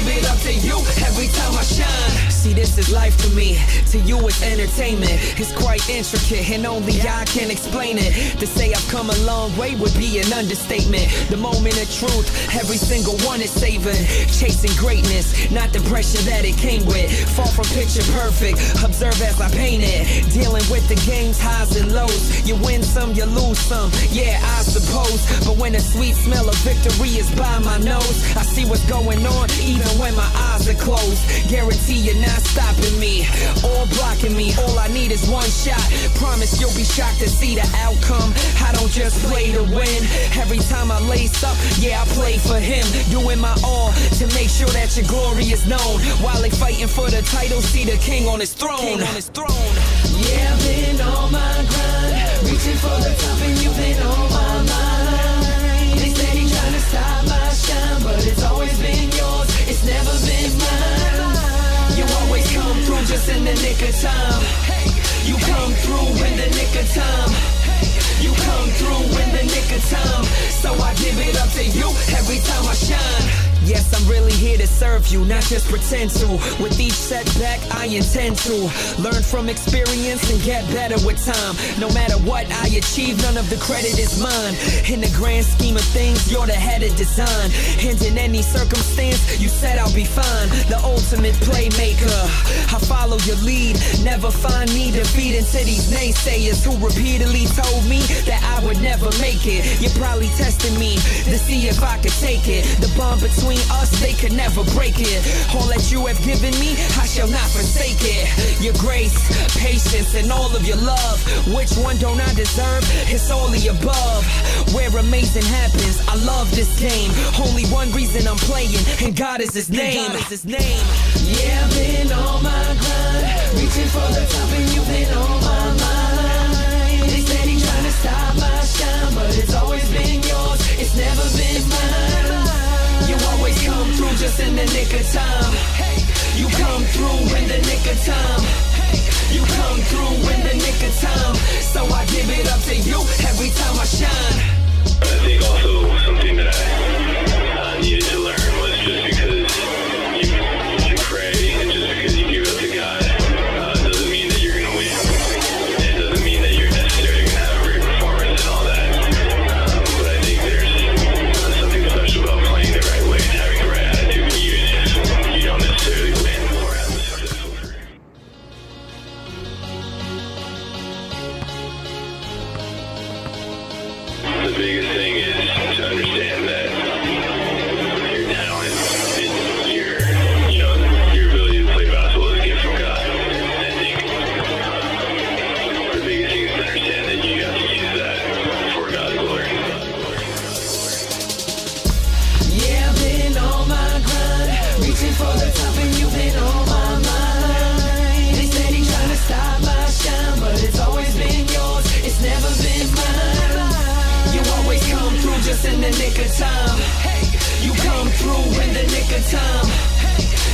give it up to you every time I shine. See, this is life to me, to you it's entertainment. It's quite intricate and only I can explain it. To say I've come a long way would be an understatement. The moment of truth, every single one is savoring. Chasing greatness, not the pressure that it came with. Far from picture perfect, observe as I paint it. Dealing with the game's highs and lows. You win some, you lose some, yeah, I suppose. But when the sweet smell of victory is by my nose, I see what's going on even when my eyes are closed. Guarantee you're not stopping me or blocking me. All I need is one shot. Promise you'll be shocked to see the outcome. I don't just play to win. Every time I lace up, yeah, I play for him. Doing my all to make sure that your glory is known. While they fighting for the title, see the king on his throne. Yeah, I've been on my grind, reaching for the top and you've been on my mind. They steady trying to stop my shine, but it's always been yours, it's never been mine. You always come through just in the nick of time. You come through in the nick of time. You come through in the nick of time. So I give it up to you every time I shine. Yes, I'm really here to serve you, not just pretend to. With each setback, I intend to learn from experience and get better with time. No matter what I achieve, none of the credit is mine. In the grand scheme of things, you're the head of design. And in any circumstance, you said I'll be fine. The ultimate playmaker, I follow your lead. Never find me defeating to these naysayers who repeatedly told me that I would never make it. You're probably testing me to see if I could take it. The bond between us, they could never break it. All that you have given me, I shall not forsake it. Your grace, patience, and all of your love, which one don't I deserve? It's all the above. Where amazing happens, I love this game. Only one reason I'm playing, and God is his name. Yeah, I've been on my grind, reaching for the top and you've been on my mind. They steady trying to stop my shine, but it's always been yours, it's never been mine. You always come through just in the nick of time. You come through in the nick of time. You come through in the nick of time. So I give it up to you every time I shine. I think also something that I needed to learn was just because you pray and just because you give it up to God doesn't mean that you're going to win. It doesn't mean that you're necessarily going to have a great performance and all that. But I think there's something special about playing the right way and having the right attitude, even if you don't necessarily win or have a successful career. The biggest thing is to understand that your talent and your ability to play basketball is a gift from God. And I think the biggest thing is to understand that you have to use that for God's glory. Yeah, I've been on my grind, reaching for the top and you've been on my mind. They steady trying to stop my shine, but it's always been yours, it's never been mine. You always come through just in the nick of time. You come through in the nick of time.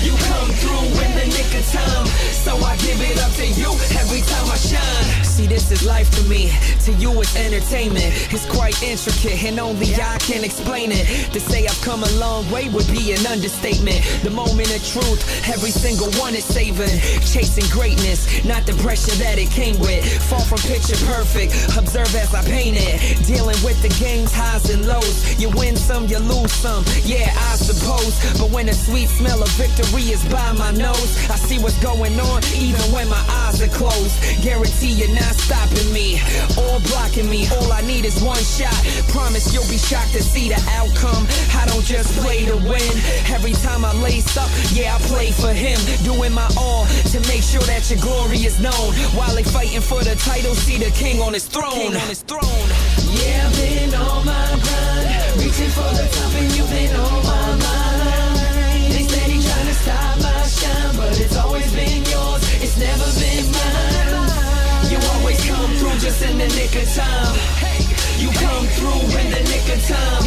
You come through in the nick of time. So I give it up to you every time I shine. See, this is life to me, to you it's entertainment. It's quite intricate and only I can explain it. To say I've come a long way would be an understatement. The moment of truth, every single one is savoring. Chasing greatness, not the pressure that it came with. Far from picture perfect, observe as I paint it. Dealing with the game's highs and lows. You win some, you lose some, yeah, I suppose. But when the sweet smell of victory is by my nose, I see what's going on even when my eyes are closed. Guarantee you're not stopping me or blocking me. All I need is one shot. Promise you'll be shocked to see the outcome. I don't just play to win. Every time I lace up, yeah, I play for him. Doing my all to make sure that your glory is known. While they fighting for the title, see the king on his throne. Yeah, I've been on my grind, reaching for the top and you've been on my mind. They steady trying to stop my shine, but it's always been yours, it's never been mine. You always come through just in the nick of time. You come through in the nick of time.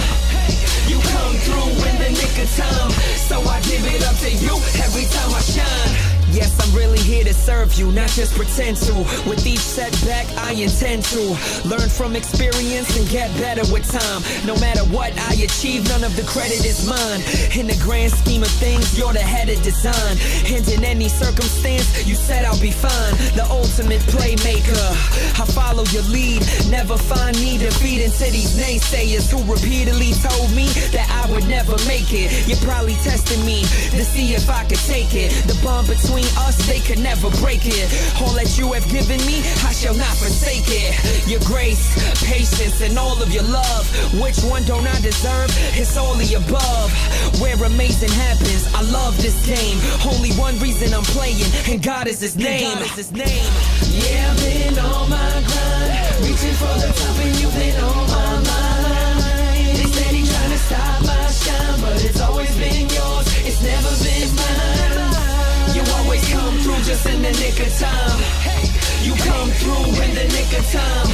You come through in the nick of time. So I give it up to you every time I shine. Yes, I'm really here to to serve you, not just pretend to. With each setback, I intend to learn from experience and get better with time. No matter what I achieve, none of the credit is mine. In the grand scheme of things, you're the head of design. And in any circumstance, you said I'll be fine. The ultimate playmaker, I follow your lead. Never find me defeating to these naysayers who repeatedly told me that I would never make it. You're probably testing me to see if I could take it. The bond between us, they could never break it. All that you have given me, I shall not forsake it. Your grace, patience, and all of your love, which one don't I deserve? It's all the above. Where amazing happens, I love this game. Only one reason I'm playing, and God is his name. Yeah, I've been on my grind, reaching for the top, and you've been on my mind. They steady trying to stop my shine, but it's always been yours, it's never been mine. You always come through just in the nick of time. You come through in the nick of time.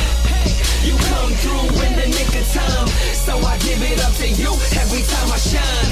You come through in the nick of time. So I give it up to you every time I shine.